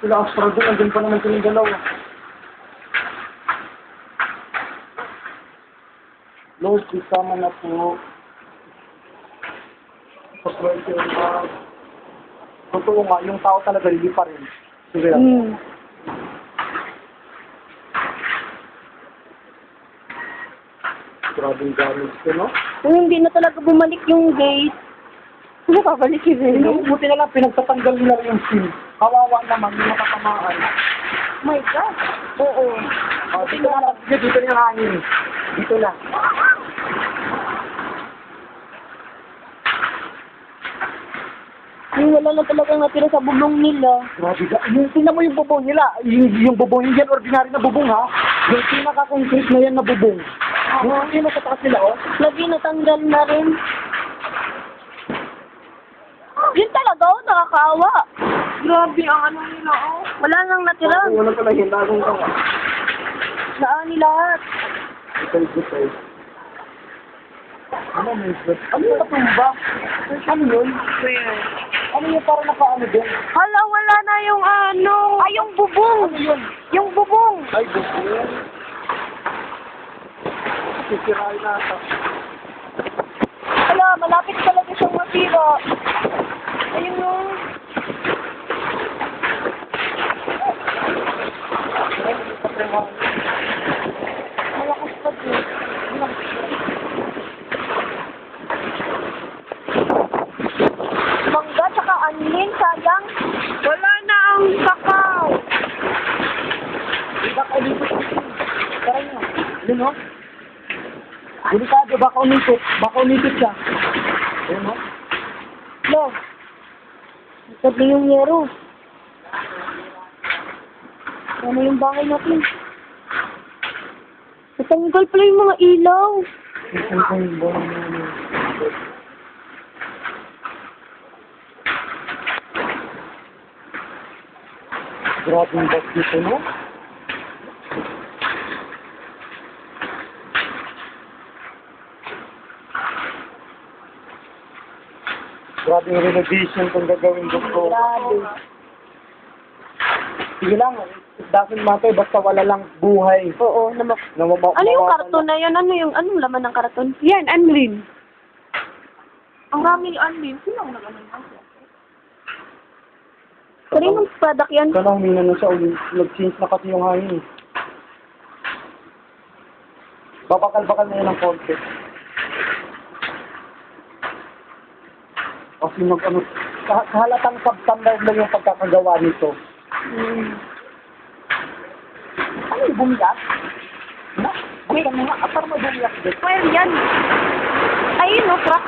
Sila Astro doon, andun pa naman silang dalawa. Lord, isama na po. Pag-work yung totoo nga, yung tao talaga hindi pa rin. Sige lang. Grabing gamit ko, no? Kung hindi na talaga bumalik yung gate, ano babalik yun? Buti na lang, pinagtatanggal nila yung SIM. Kawawa naman, yung matatamaan. My God. Oo. Dito na, dito na yung hangin. Dito na. Yung wala na talagang natira sa bubong nila. Grabe ka. Tingnan mo yung bubong nila. Yung bubong, hindi yan ordinary na bubong, ha? Yung pinaka-concrete na yan na bubong. Yung pinaka-taas nila, oh. Lagi natanggal na rin. Yun talaga, oh, nakakaawa. Grabe ang ano nila, oh. Wala nang natira. Wala pala yung bagong kawa. Naani lahat. Ito. Ano may isbet? Ano yung natumba? Ano yun? Ano yung parang nakaano din? Hala, wala na yung ano. Ay, yung bubong. Ano yun? Yung bubong. Ay, bubong. Sisirain na ata. Hala, malapit talaga siyang masira. Ayun yung... Malakas pa din. Mangga tsaka anlin, sayang. Wala na ang kakao. Baka umitot. Tara nyo. Yun, no? Delikado, baka umitot. Baka umitot siya. Ayun, no? No. Sabi yung yero. Ano yung bahay natin? Natanggal pala yung mga ilaw. Ito yung buwan na grabe yung bus dito, no? Grabe yung renovation kung gagawin dito. Grabe. Sige lang, it doesn't matter, basta wala lang buhay. Oo. Ano yung karton na yan? Anong laman ng karton? Yan, Anlin. Ang raming Anlin. Sino ang nag-Anlin? Kaninong product yan? Ika lang, mina na siya, nag-change na kasi yung hangin. Babakal-bakal na yan ng konti. Kasi kahalatang substandard lang yung pagkakagawa nito. Ano yung bumiyak? Na? Bumiyak mo nga, apar mo bumiyak dito. Well, yan. Ayun, no, crack.